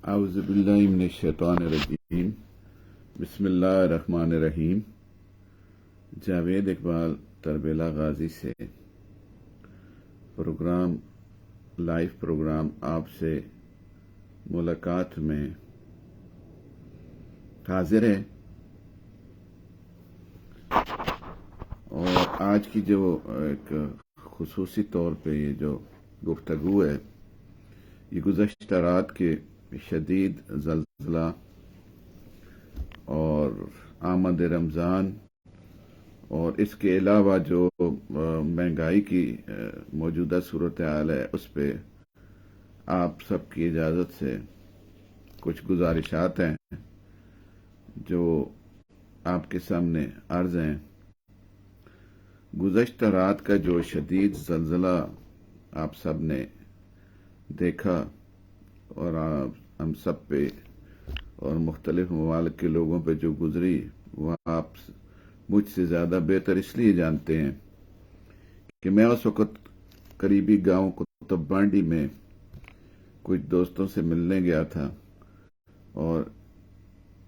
اعوذ باللہ من الشیطان الرجیم بسم اللہ الرحمن الرحیم۔ جاوید اقبال تربیلا غازی سے پروگرام لائیو پروگرام آپ سے ملاقات میں حاضر ہے، اور آج کی جو ایک خصوصی طور پہ یہ جو گفتگو ہے، یہ گزشتہ رات کے شدید زلزلہ اور آمد رمضان اور اس کے علاوہ جو مہنگائی کی موجودہ صورتحال ہے، اس پہ آپ سب کی اجازت سے کچھ گزارشات ہیں جو آپ کے سامنے عرض ہیں۔ گزشتہ رات کا جو شدید زلزلہ آپ سب نے دیکھا اور ہم سب پہ اور مختلف ممالک کے لوگوں پہ جو گزری، وہ آپ مجھ سے زیادہ بہتر اس لیے جانتے ہیں کہ میں اس وقت قریبی گاؤں کتب بانڈی میں کچھ دوستوں سے ملنے گیا تھا، اور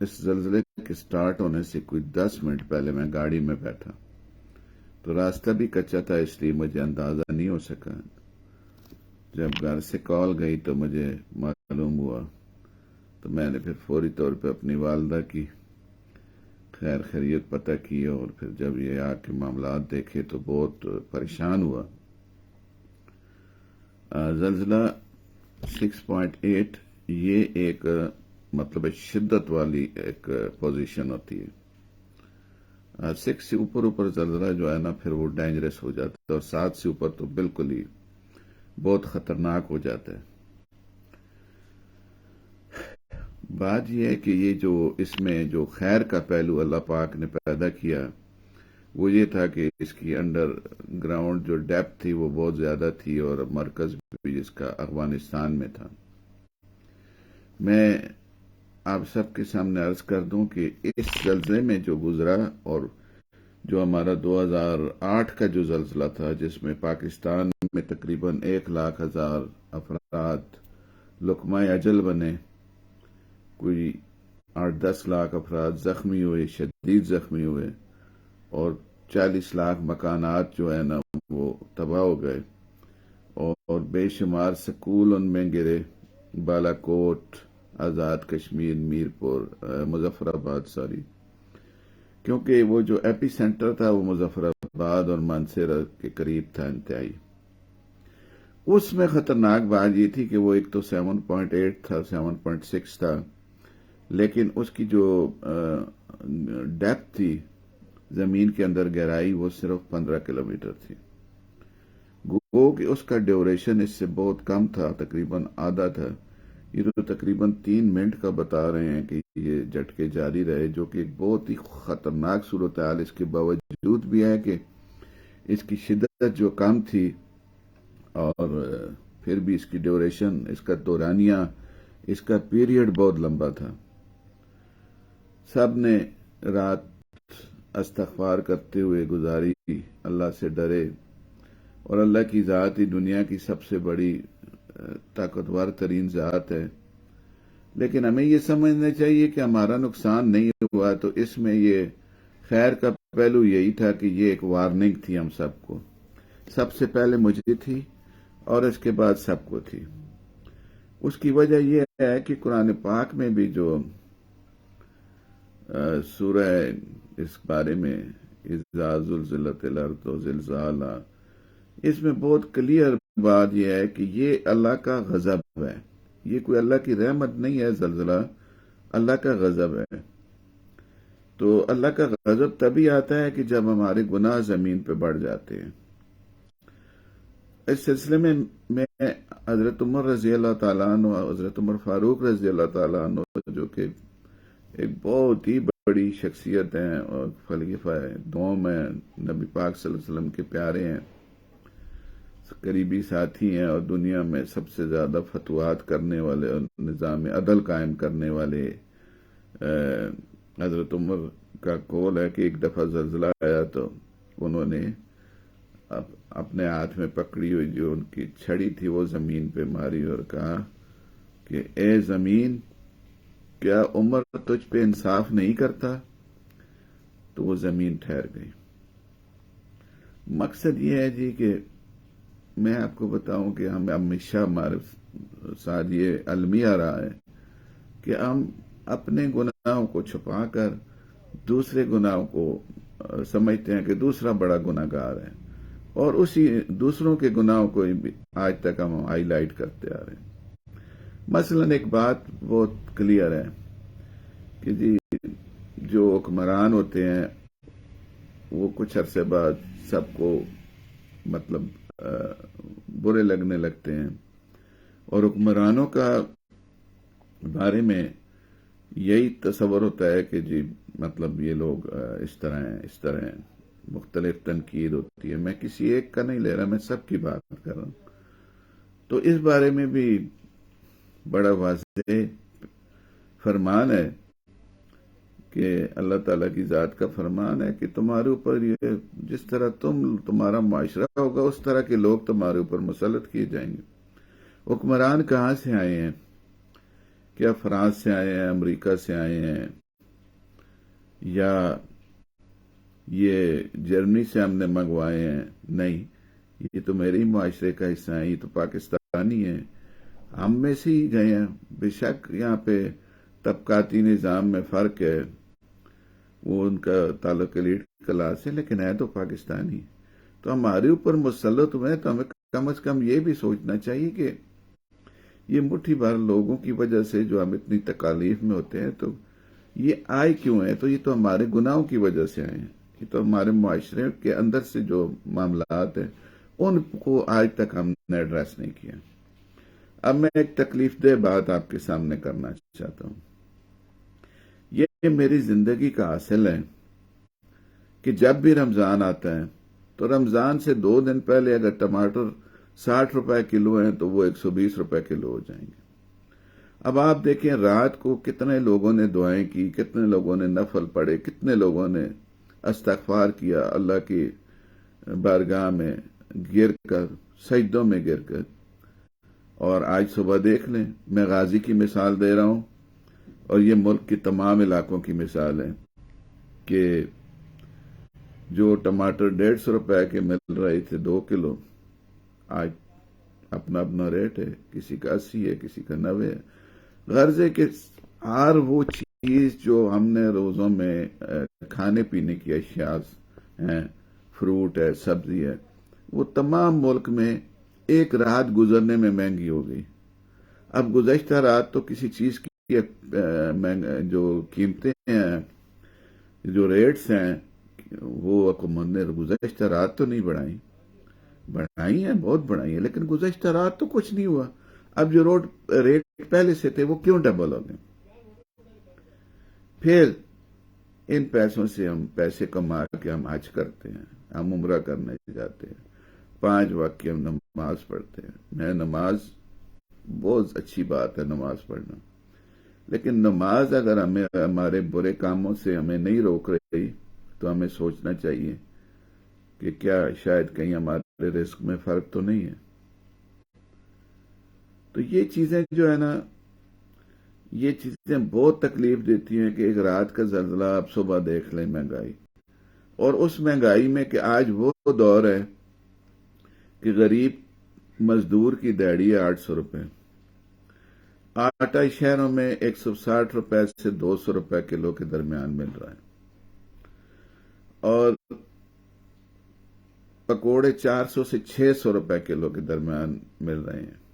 اس زلزلے کے سٹارٹ ہونے سے کچھ 10 منٹ پہلے میں گاڑی میں بیٹھا، تو راستہ بھی کچا تھا، اس لیے مجھے اندازہ نہیں ہو سکا۔ جب گھر سے کال گئی تو مجھے معلوم ہوا، تو میں نے پھر فوری طور پہ اپنی والدہ کی خیر خیریت پتہ کی، اور پھر جب یہ آ کے معاملات دیکھے تو بہت پریشان ہوا۔ زلزلہ 6.8 یہ ایک مطلب شدت والی ایک پوزیشن ہوتی ہے۔ 6 سے اوپر زلزلہ جو ہے نا، پھر وہ ڈینجرس ہو جاتا ہے، اور 7 سے اوپر تو بالکل ہی بہت خطرناک ہو جاتا ہے۔ بات یہ ہے کہ یہ جو اس میں جو خیر کا پہلو اللہ پاک نے پیدا کیا، وہ یہ تھا کہ اس کی انڈر گراؤنڈ جو ڈیپتھ تھی وہ بہت زیادہ تھی، اور مرکز بھی جس کا افغانستان میں تھا۔ میں آپ سب کے سامنے عرض کر دوں کہ اس زلزلے میں جو گزرا، اور جو ہمارا 2008 کا جو زلزلہ تھا، جس میں پاکستان میں تقریباً 1,00,000 افراد لقمہ اجل بنے، کوئی 8-10 لاکھ افراد زخمی ہوئے، شدید زخمی ہوئے، اور 40 لاکھ مکانات جو ہے نا وہ تباہ ہو گئے، اور بے شمار سکول ان میں گرے، بالا کوٹ، آزاد کشمیر، میرپور، مظفر آباد، کیونکہ وہ جو ایپی سینٹر تھا وہ مظفر آباد اور مانسہرہ کے قریب تھا انتہائی۔ اس میں خطرناک بات یہ تھی کہ وہ ایک تو 7.8 تھا، 7.6 تھا، لیکن اس کی جو ڈیپتھ تھی، زمین کے اندر گہرائی، وہ صرف 15 کلومیٹر تھی۔ گو کہ اس کا ڈیوریشن اس سے بہت کم تھا، تقریباً آدھا تھا۔ یہ تو تقریباً 3 منٹ کا بتا رہے ہیں کہ یہ جھٹکے جاری رہے، جو کہ ایک بہت ہی خطرناک صورتحال اس کے باوجود بھی ہے کہ اس کی شدت جو کم تھی، اور پھر بھی اس کی ڈیوریشن، اس کا دورانیہ، اس کا پیریڈ بہت لمبا تھا۔ سب نے رات استغفار کرتے ہوئے گزاری، اللہ سے ڈرے، اور اللہ کی ذات ہی دنیا کی سب سے بڑی طاقتور ترین ذات ہے، لیکن ہمیں یہ سمجھنا چاہیے کہ ہمارا نقصان نہیں ہوا، تو اس میں یہ خیر کا پہلو یہی تھا کہ یہ ایک وارننگ تھی ہم سب کو، سب سے پہلے مجھے تھی اور اس کے بعد سب کو تھی۔ اس کی وجہ یہ ہے کہ قرآن پاک میں بھی جو سورہ اس بارے میں اذا زلزلت الارض زلزالہا، اس میں بہت کلیئر بات یہ ہے کہ یہ اللہ کا غضب ہے، یہ کوئی اللہ کی رحمت نہیں ہے، زلزلہ اللہ کا غضب ہے۔ تو اللہ کا غضب تبھی آتا ہے کہ جب ہمارے گناہ زمین پہ بڑھ جاتے ہیں۔ اس سلسلے میں حضرت عمر رضی اللہ تعالیٰ عنہ، حضرت عمر فاروق رضی اللہ تعالیٰ عنہ، جو کہ ایک بہت ہی بڑی شخصیت ہیں اور خلیفہ دوم ہیں، نبی پاک صلی اللہ علیہ وسلم کے پیارے ہیں، قریبی ساتھی ہیں، اور دنیا میں سب سے زیادہ فتوحات کرنے والے اور نظام عدل قائم کرنے والے حضرت عمر کا قول ہے کہ ایک دفعہ زلزلہ آیا تو انہوں نے اپنے ہاتھ میں پکڑی ہوئی جو ان کی چھڑی تھی وہ زمین پہ ماری اور کہا کہ اے زمین کیا عمر تجھ پہ انصاف نہیں کرتا؟ تو وہ زمین ٹھہر گئی۔ مقصد یہ ہے جی کہ میں آپ کو بتاؤں کہ ہم ہمیشہ ہمارے ساتھ یہ المیہ رہا ہے کہ ہم اپنے گناہوں کو چھپا کر دوسرے گناہوں کو سمجھتے ہیں کہ دوسرا بڑا گناہ گار ہے، اور اسی دوسروں کے گناہوں کو آج تک ہم ہائی لائٹ کرتے آ رہے ہیں۔ مثلا ایک بات بہت کلیئر ہے کہ جی جو حکمران ہوتے ہیں وہ کچھ عرصے بعد سب کو مطلب برے لگنے لگتے ہیں، اور حکمرانوں کا بارے میں یہی تصور ہوتا ہے کہ جی مطلب یہ لوگ اس طرح ہیں، مختلف تنقید ہوتی ہے۔ میں کسی ایک کا نہیں لے رہا، میں سب کی بات کر رہا ہوں۔ تو اس بارے میں بھی بڑا واضح فرمان ہے کہ اللہ تعالیٰ کی ذات کا فرمان ہے کہ تمہارے اوپر یہ جس طرح تمہارا معاشرہ ہوگا اس طرح کے لوگ تمہارے اوپر مسلط کیے جائیں گے۔ حکمران کہاں سے آئے ہیں؟ کیا فرانس سے آئے ہیں، امریکہ سے آئے ہیں، یا یہ جرمنی سے ہم نے منگوائے ہیں؟ نہیں، یہ تو میرے ہی معاشرے کا حصہ ہیں، یہ تو پاکستانی ہیں، ہم میں سے ہی گئے ہیں۔ بے شک یہاں پہ طبقاتی نظام میں فرق ہے، وہ ان کا تعلق ایلیٹ کلاس سے، لیکن ہے تو پاکستانی۔ تو ہمارے اوپر مسلط ہوئے تو ہمیں کم از کم یہ بھی سوچنا چاہیے کہ یہ مٹھی بھر لوگوں کی وجہ سے جو ہم اتنی تکالیف میں ہوتے ہیں تو یہ آئے کیوں ہیں؟ تو یہ تو ہمارے گناہوں کی وجہ سے آئے ہیں، یہ تو ہمارے معاشرے کے اندر سے جو معاملات ہیں ان کو آج تک ہم نے ایڈریس نہیں کیا۔ اب میں ایک تکلیف دہ بات آپ کے سامنے کرنا چاہتا ہوں۔ یہ میری زندگی کا حاصل ہے کہ جب بھی رمضان آتا ہے تو رمضان سے 2 دن پہلے اگر ٹماٹر 60 روپے کلو ہیں تو وہ 120 روپے کلو ہو جائیں گے۔ اب آپ دیکھیں رات کو کتنے لوگوں نے دعائیں کی، کتنے لوگوں نے نفل پڑھے، کتنے لوگوں نے استغفار کیا اللہ کی بارگاہ میں گر کر، سجدوں میں گر کر۔ اور آج صبح دیکھ لیں، میں غازی کی مثال دے رہا ہوں اور یہ ملک کے تمام علاقوں کی مثال ہے کہ جو ٹماٹر 150 روپے کے مل رہے تھے 2 کلو، آج اپنا اپنا ریٹ ہے، کسی کا 80 ہے، کسی کا 90 ہے۔ غرض ہے کہ ہر وہ چیز جو ہم نے روزوں میں کھانے پینے کی اشیاء ہیں، فروٹ ہے، سبزی ہے، وہ تمام ملک میں ایک رات گزرنے میں مہنگی ہو گئی۔ اب گزشتہ رات تو کسی چیز کی جو قیمتیں ہیں، جو ریٹس ہیں، وہ حکومت نے گزشتہ رات تو نہیں بڑھائی ہیں، بہت بڑھائی ہیں، لیکن گزشتہ رات تو کچھ نہیں ہوا۔ اب جو ریٹ پہلے سے تھے وہ کیوں ڈبل ہو گئے؟ پھر ان پیسوں سے ہم پیسے کما کے ہم حج کرتے ہیں، ہم عمرہ کرنے جاتے ہیں، 5 وقت کی ہم نماز پڑھتے ہیں۔ میں نماز بہت اچھی بات ہے نماز پڑھنا، لیکن نماز اگر ہمیں ہمارے برے کاموں سے ہمیں نہیں روک رہی تو ہمیں سوچنا چاہیے کہ کیا شاید کہیں ہمارے رزق میں فرق تو نہیں ہے۔ تو یہ چیزیں جو ہے نا، یہ چیزیں بہت تکلیف دیتی ہیں کہ ایک رات کا زلزلہ آپ صبح دیکھ لیں، مہنگائی، اور اس مہنگائی میں کہ آج وہ دور ہے کہ غریب مزدور کی دیہڑی ہے 800 روپے، آٹا شہروں میں 160 روپے سے 200 روپے کلو کے درمیان مل رہا ہے، اور پکوڑے 400 سے 600 روپے کلو کے درمیان مل رہے ہیں،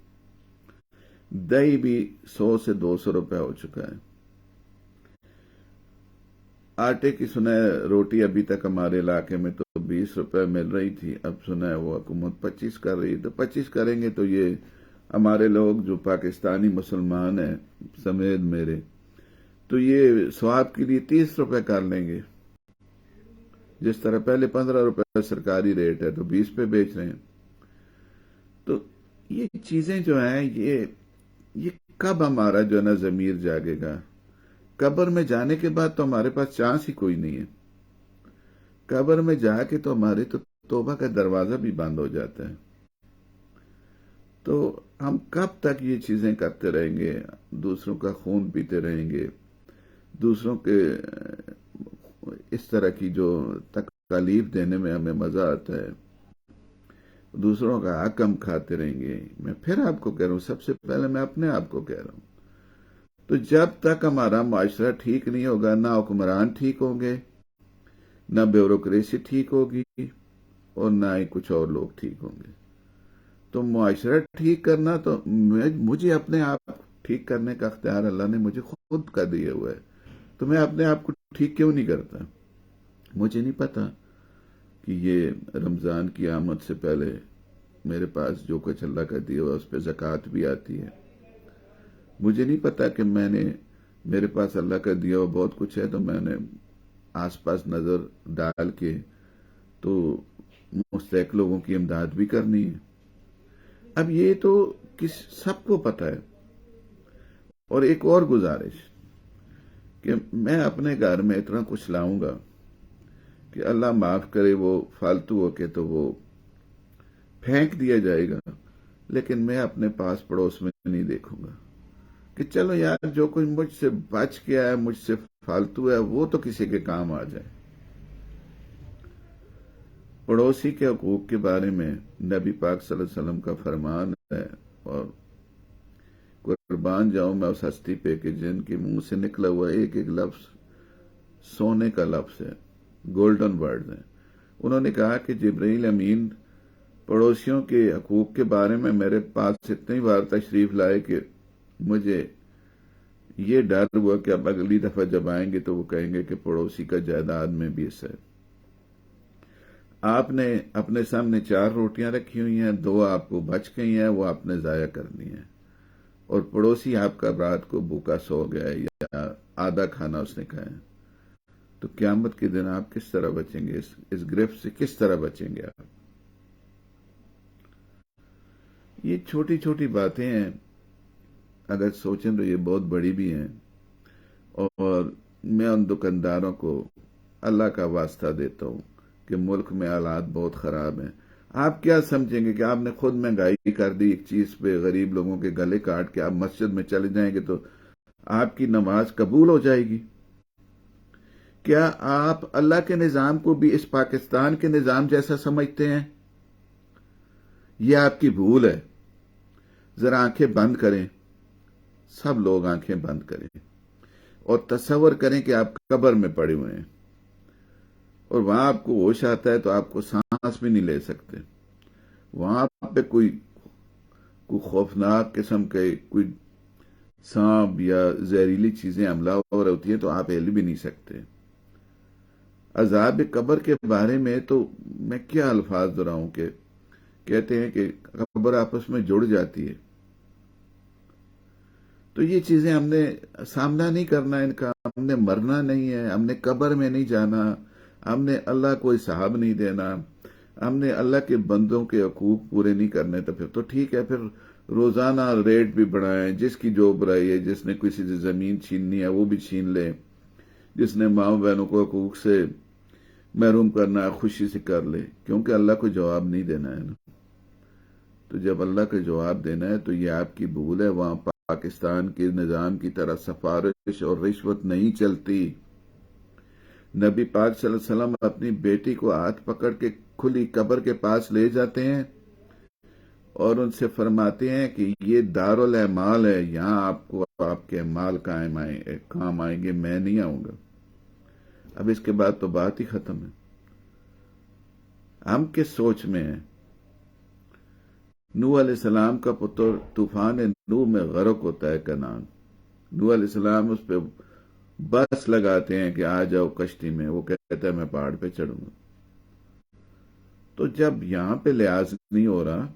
دہی بھی 100 سے 200 روپے ہو چکا ہے۔ آٹے کی سنا ہے روٹی ابھی تک ہمارے علاقے میں تو 20 روپے مل رہی تھی، اب سنا ہے وہ حکومت 25 کر رہی ہے، تو 25 کریں گے تو یہ ہمارے لوگ جو پاکستانی مسلمان ہیں سمیت میرے، تو یہ ثواب کے لیے 30 روپے کر لیں گے۔ جس طرح پہلے 15 روپے سرکاری ریٹ ہے تو 20 پہ بیچ رہے ہیں۔ تو یہ چیزیں جو ہیں یہ کب ہمارا جو ہے نا ضمیر جاگے گا؟ قبر میں جانے کے بعد تو ہمارے پاس چانس ہی کوئی نہیں ہے۔ قبر میں جا کے تو ہمارے تو توبہ کا دروازہ بھی بند ہو جاتا ہے۔ تو ہم کب تک یہ چیزیں کرتے رہیں گے؟ دوسروں کا خون پیتے رہیں گے، دوسروں کے اس طرح کی جو تکالیف دینے میں ہمیں مزہ آتا ہے، دوسروں کا حق ہم کھاتے رہیں گے۔ میں پھر آپ کو کہہ رہا ہوں، سب سے پہلے میں اپنے آپ کو کہہ رہا ہوں، تو جب تک ہمارا معاشرہ ٹھیک نہیں ہوگا، نہ حکمران ٹھیک ہوں گے، نہ بیوروکریسی ٹھیک ہوگی، اور نہ ہی کچھ اور لوگ ٹھیک ہوں گے۔ تو معاشرہ ٹھیک کرنا تو مجھے اپنے آپ ٹھیک کرنے کا اختیار اللہ نے مجھے خود کا دیا ہوا ہے، تو میں اپنے آپ کو ٹھیک کیوں نہیں کرتا؟ مجھے نہیں پتا کہ یہ رمضان کی آمد سے پہلے میرے پاس جو کچھ اللہ کا دیا ہوا اس پہ زکوٰۃ بھی آتی ہے۔ مجھے نہیں پتا کہ میرے پاس اللہ کا دیا ہوا بہت کچھ ہے، تو میں نے آس پاس نظر ڈال کے تو مستحق لوگوں کی امداد بھی کرنی ہے۔ اب یہ تو سب کو پتا ہے۔ اور ایک اور گزارش کہ میں اپنے گھر میں اتنا کچھ لاؤں گا کہ اللہ معاف کرے وہ فالتو ہو کے تو وہ پھینک دیا جائے گا، لیکن میں اپنے پاس پڑوس میں نہیں دیکھوں گا کہ چلو یار جو کچھ مجھ سے بچ گیا ہے، مجھ سے فالتو ہے، وہ تو کسی کے کام آ جائے۔ پڑوسی کے حقوق کے بارے میں نبی پاک صلی اللہ علیہ وسلم کا فرمان ہے، اور قربان جاؤں میں اس ہستی پہ کہ جن کے منہ سے نکلا ہوا ایک ایک لفظ سونے کا لفظ ہے، گولڈن ورڈ ہے۔ انہوں نے کہا کہ جبرائیل امین پڑوسیوں کے حقوق کے بارے میں میرے پاس اتنی بار تشریف لائے کہ مجھے یہ ڈر ہوا کہ اب اگلی دفعہ جب آئیں گے تو وہ کہیں گے کہ پڑوسی کا جائیداد میں بھی حصہ ہے۔ آپ نے اپنے سامنے 4 روٹیاں رکھی ہوئی ہیں، 2 آپ کو بچ گئی ہیں، وہ آپ نے ضائع کرنی ہیں، اور پڑوسی آپ کا رات کو بھوکا سو گیا ہے یا آدھا کھانا اس نے کھایا، تو قیامت کے دن آپ کس طرح بچیں گے؟ اس گرفت سے کس طرح بچیں گے آپ؟ یہ چھوٹی چھوٹی باتیں ہیں، اگر سوچیں تو یہ بہت بڑی بھی ہیں، اور میں ان دکانداروں کو اللہ کا واسطہ دیتا ہوں کہ ملک میں حالات بہت خراب ہیں۔ آپ کیا سمجھیں گے کہ آپ نے خود مہنگائی کر دی ایک چیز پہ، غریب لوگوں کے گلے کاٹ کے آپ مسجد میں چلے جائیں گے تو آپ کی نماز قبول ہو جائے گی؟ کیا آپ اللہ کے نظام کو بھی اس پاکستان کے نظام جیسا سمجھتے ہیں؟ یہ آپ کی بھول ہے۔ ذرا آنکھیں بند کریں، سب لوگ آنکھیں بند کریں اور تصور کریں کہ آپ قبر میں پڑے ہوئے ہیں، اور وہاں آپ کو ہوش آتا ہے تو آپ کو سانس بھی نہیں لے سکتے۔ وہاں پہ کوئی خوفناک قسم کے کوئی سانپ یا زہریلی چیزیں حملہ ہو رہی ہوتی ہیں تو آپ ہل بھی نہیں سکتے۔ عذاب قبر کے بارے میں تو میں کیا الفاظ دہراؤں کہ کہتے ہیں کہ قبر آپس میں جڑ جاتی ہے۔ تو یہ چیزیں ہم نے سامنا نہیں کرنا، ان کا ہم نے مرنا نہیں ہے، ہم نے قبر میں نہیں جانا، ہم نے اللہ کو حساب نہیں دینا، ہم نے اللہ کے بندوں کے حقوق پورے نہیں کرنے، تو پھر تو ٹھیک ہے، پھر روزانہ ریٹ بھی بڑھائیں، جس کی جو برائی ہے، جس نے کسی سے زمین چھیننی ہے وہ بھی چھین لے، جس نے ماں بہنوں کو حقوق سے محروم کرنا ہے خوشی سے کر لے، کیونکہ اللہ کو جواب نہیں دینا ہے نا۔ تو جب اللہ کو جواب دینا ہے تو یہ آپ کی بھول ہے۔ وہاں پاکستان کے نظام کی طرح سفارش اور رشوت نہیں چلتی۔ نبی پاک صلی اللہ علیہ وسلم اپنی بیٹی کو ہاتھ پکڑ کے کھلی قبر کے پاس لے جاتے ہیں اور ان سے فرماتے ہیں کہ یہ دارالاعمال ہے، یہاں آپ کو آپ کے اعمال کام آئیں گے، میں نہیں آؤں گا۔ اب اس کے بعد تو بات ہی ختم ہے۔ ہم کس سوچ میں ہیں؟ نوح علیہ السلام کا پتر طوفان نوح میں غرق ہوتا ہے کنعان۔ نوح علیہ السلام اس پہ بس لگاتے ہیں کہ آ جاؤ کشتی میں، وہ کہتا ہے میں پہاڑ پہ چڑھوں گا۔ تو جب یہاں پہ لحاظ نہیں ہو رہا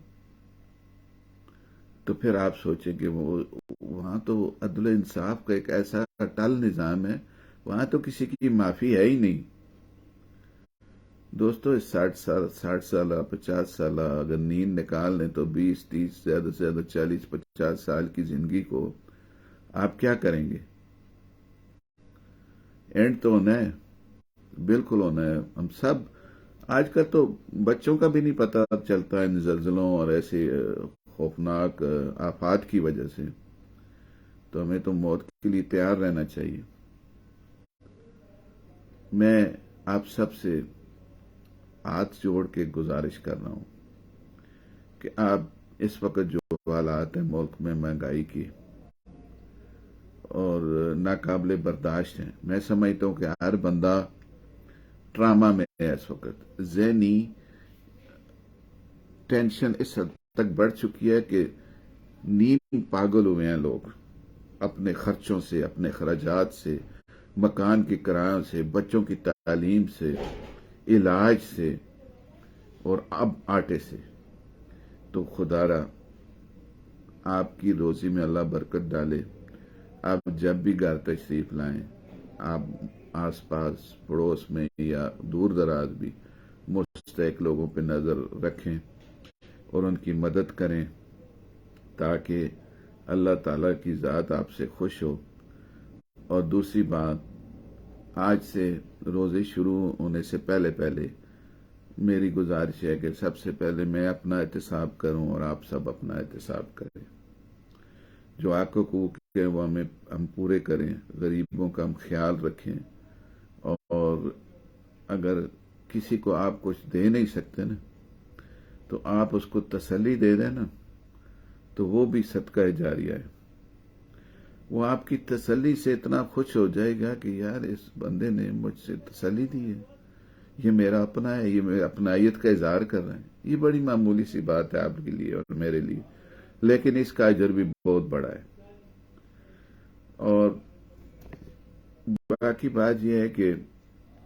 تو پھر آپ سوچیں کہ وہاں تو عدل و انصاف کا ایک ایسا اٹل نظام ہے، وہاں تو کسی کی معافی ہے ہی نہیں۔ دوستو، 60 سالہ 50 سالہ اگر نیند نکال لیں تو 20 30 زیادہ سے زیادہ 40 50 سال کی زندگی کو آپ کیا کریں گے؟ اینڈ تو ہونا ہے، بالکل ہونا ہے۔ ہم سب آج کل تو بچوں کا بھی نہیں پتہ چلتا ان زلزلوں اور ایسے خوفناک آفات کی وجہ سے، تو ہمیں تو موت کے لیے تیار رہنا چاہیے۔ میں آپ سب سے ہاتھ جوڑ کے گزارش کر رہا ہوں کہ آپ اس وقت جو حالات ہیں ملک میں مہنگائی کی اور ناقابل برداشت ہیں، میں سمجھتا ہوں کہ ہر بندہ ٹراما میں ہے اس وقت۔ ذہنی ٹینشن اس حد تک بڑھ چکی ہے کہ نیم پاگل ہوئے ہیں لوگ، اپنے خرچوں سے، اپنے خراجات سے، مکان کے کرایوں سے، بچوں کی تعلیم سے، علاج سے، اور اب آٹے سے۔ تو خدا را آپ کی روزی میں اللہ برکت ڈالے۔ آپ جب بھی گھر تشریف لائیں، آپ آس پاس پڑوس میں یا دور دراز بھی مستحق لوگوں پہ نظر رکھیں اور ان کی مدد کریں، تاکہ اللہ تعالیٰ کی ذات آپ سے خوش ہو۔ اور دوسری بات، آج سے روزے شروع ہونے سے پہلے میری گزارش ہے کہ سب سے پہلے میں اپنا احتساب کروں اور آپ سب اپنا احتساب کریں۔ جو حقوق ہیں وہ ہم پورے کریں، غریبوں کا ہم خیال رکھیں، اور اگر کسی کو آپ کچھ دے نہیں سکتے نا تو آپ اس کو تسلی دے دیں نا، تو وہ بھی صدقہ جاریہ ہے۔ وہ آپ کی تسلی سے اتنا خوش ہو جائے گا کہ یار اس بندے نے مجھ سے تسلی دی ہے، یہ میرا اپنا ہے، یہ میرے اپنائیت کا اظہار کر رہے ہیں۔ یہ بڑی معمولی سی بات ہے آپ کے لیے اور میرے لیے، لیکن اس کا اجر بھی بہت بڑا ہے۔ اور باقی بات یہ ہے کہ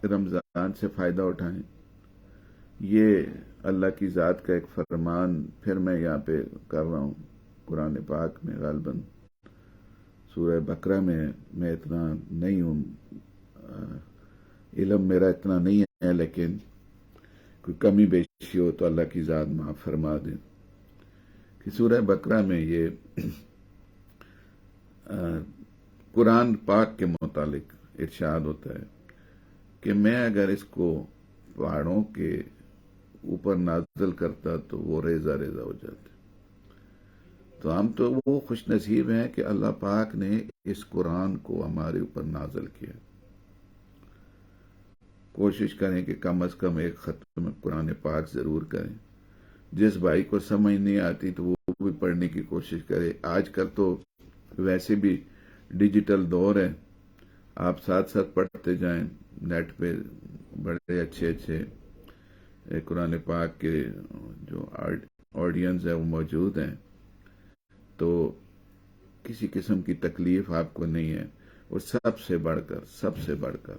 رمضان سے فائدہ اٹھائیں۔ یہ اللہ کی ذات کا ایک فرمان پھر میں یہاں پہ کر رہا ہوں، قرآن پاک میں غالباً سورہ بقرہ میں اتنا نہیں ہوں، علم میرا اتنا نہیں ہے، لیکن کوئی کمی بیشی ہو تو اللہ کی ذات معاف فرما دیں، کہ سورہ بقرہ میں یہ قرآن پاک کے متعلق ارشاد ہوتا ہے کہ میں اگر اس کو پہاڑوں کے اوپر نازل کرتا تو وہ ریزہ ریزہ ہو جاتے۔ تو ہم تو وہ خوش نصیب ہیں کہ اللہ پاک نے اس قرآن کو ہمارے اوپر نازل کیا۔ کوشش کریں کہ کم از کم ایک ختم قرآن پاک ضرور کریں۔ جس بھائی کو سمجھ نہیں آتی تو وہ بھی پڑھنے کی کوشش کرے۔ آج کل تو ویسے بھی ڈیجیٹل دور ہے، آپ ساتھ ساتھ پڑھتے جائیں، نیٹ پہ بڑے اچھے قرآن پاک کے جو آڈینس ہے وہ موجود ہیں، تو کسی قسم کی تکلیف آپ کو نہیں ہے۔ اور سب سے بڑھ کر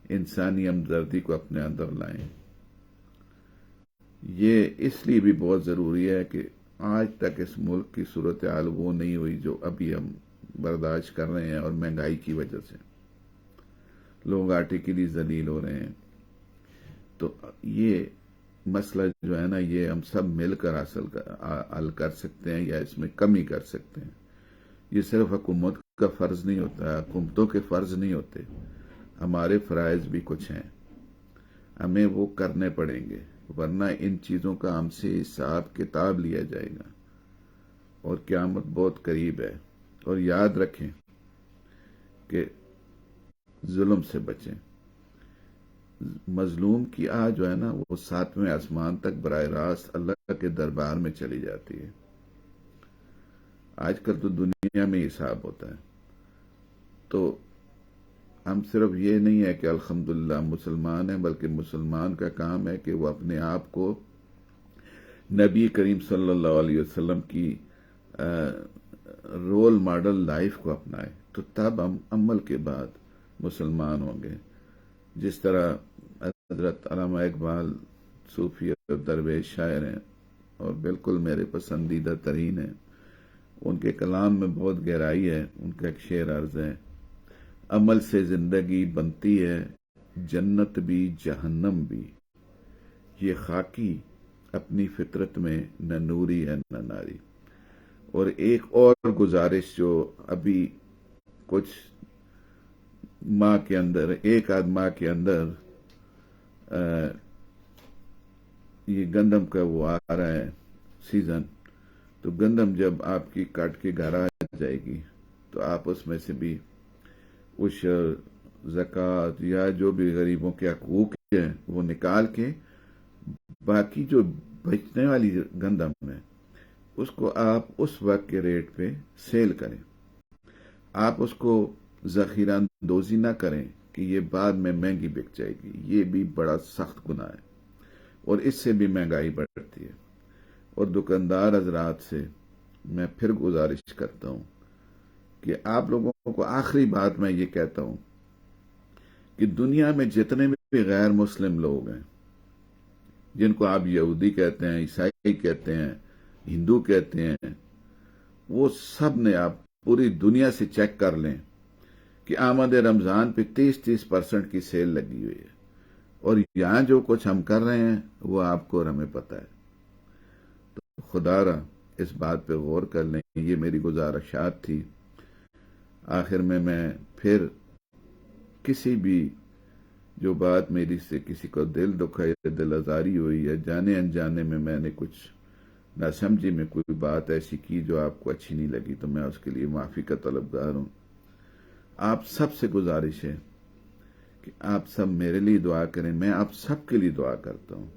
انسانی ہمدردی کو اپنے اندر لائیں۔ یہ اس لیے بھی بہت ضروری ہے کہ آج تک اس ملک کی صورتحال وہ نہیں ہوئی جو ابھی ہم برداشت کر رہے ہیں، اور مہنگائی کی وجہ سے لوگ آٹے کے لیے ذلیل ہو رہے ہیں۔ تو یہ مسئلہ جو ہے نا، یہ ہم سب مل کر حل کر سکتے ہیں یا اس میں کمی کر سکتے ہیں۔ یہ صرف حکومت کا فرض نہیں ہوتا، حکومتوں کے فرض نہیں ہوتے، ہمارے فرائض بھی کچھ ہیں، ہمیں وہ کرنے پڑیں گے، ورنہ ان چیزوں کا ہم سے حساب کتاب لیا جائے گا، اور قیامت بہت قریب ہے۔ اور یاد رکھیں کہ ظلم سے بچیں۔ مظلوم کی آہ جو ہے نا وہ 7ویں آسمان تک براہ راست اللہ کے دربار میں چلی جاتی ہے۔ آج کل تو دنیا میں حساب ہوتا ہے۔ تو ہم صرف یہ نہیں ہے کہ الحمدللہ مسلمان ہیں، بلکہ مسلمان کا کام ہے کہ وہ اپنے آپ کو نبی کریم صلی اللہ علیہ وسلم کی رول ماڈل لائف کو اپنائے، تو تب ہم عمل کے بعد مسلمان ہوں گے۔ جس طرح حضرت علامہ اقبال صوفی اور درویش شاعر ہیں، اور بالکل میرے پسندیدہ ترین ہیں، ان کے کلام میں بہت گہرائی ہے۔ ان کا ایک شعر عرض ہے: عمل سے زندگی بنتی ہے جنت بھی جہنم بھی، یہ خاکی اپنی فطرت میں نہ نوری ہے نہ ناری۔ اور ایک اور گزارش جو ابھی کچھ ماہ کے اندر، ایک آدھ ماہ کے اندر یہ گندم کا وہ آ رہا ہے سیزن، تو گندم جب آپ کی کاٹ کے گھر آ جائے گی تو آپ اس میں سے بھی عشر، زکوٰۃ یا جو بھی غریبوں کے حقوق ہیں وہ نکال کے باقی جو بچنے والی گندم ہے اس کو آپ اس وقت کے ریٹ پہ سیل کریں. آپ اس کو ذخیرہ اندوزی نہ کریں کہ یہ بعد میں مہنگی بک جائے گی. یہ بھی بڑا سخت گناہ ہے اور اس سے بھی مہنگائی بڑھتی ہے. اور دکاندار حضرات سے میں پھر گزارش کرتا ہوں کہ آپ لوگوں کو آخری بات میں یہ کہتا ہوں کہ دنیا میں جتنے بھی غیر مسلم لوگ ہیں، جن کو آپ یہودی کہتے ہیں، عیسائی کہتے ہیں، ہندو کہتے ہیں، وہ سب نے آپ پوری دنیا سے چیک کر لیں کہ آمد رمضان پہ 30% کی سیل لگی ہوئی ہے. اور یہاں جو کچھ ہم کر رہے ہیں وہ آپ کو اور ہمیں پتہ ہے. تو خدا را اس بات پہ غور کر لیں. یہ میری گزارشات تھی. آخر میں پھر کسی بھی جو بات میری سے کسی کو دل دکھا یا دل آزاری ہوئی یا جانے انجانے میں نے کچھ نہ سمجھی میں کوئی بات ایسی کی جو آپ کو اچھی نہیں لگی تو میں اس کے لیے معافی کا طلبگار ہوں. آپ سب سے گزارش ہے کہ آپ سب میرے لیے دعا کریں. میں آپ سب کے لیے دعا کرتا ہوں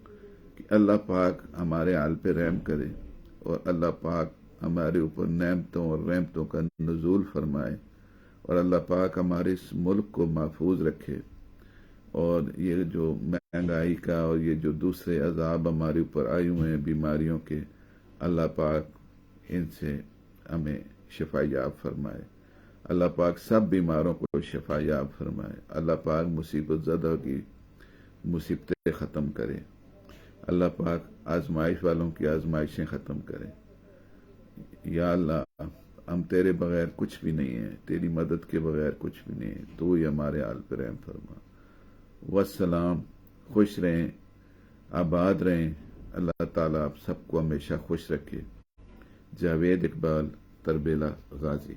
کہ اللہ پاک ہمارے حال پہ رحم کرے اور اللہ پاک ہمارے اوپر نعمتوں اور رحمتوں کا نزول فرمائے اور اللہ پاک ہمارے اس ملک کو محفوظ رکھے. اور یہ جو مہنگائی کا اور یہ جو دوسرے عذاب ہمارے اوپر آئے ہوئے ہیں بیماریوں کے، اللہ پاک ان سے ہمیں شفا یاب فرمائے. اللہ پاک سب بیماروں کو شفا یاب فرمائے. اللہ پاک مصیبت زدہ کی مصیبتیں ختم کرے. اللہ پاک آزمائش والوں کی آزمائشیں ختم کرے. یا اللہ ہم تیرے بغیر کچھ بھی نہیں ہیں، تیری مدد کے بغیر کچھ بھی نہیں ہے. تو ہی ہمارے حال پہ رحم فرما. والسلام. خوش رہیں، آباد رہیں. اللہ تعالیٰ آپ سب کو ہمیشہ خوش رکھے. جاوید اقبال، تربیلا غازی.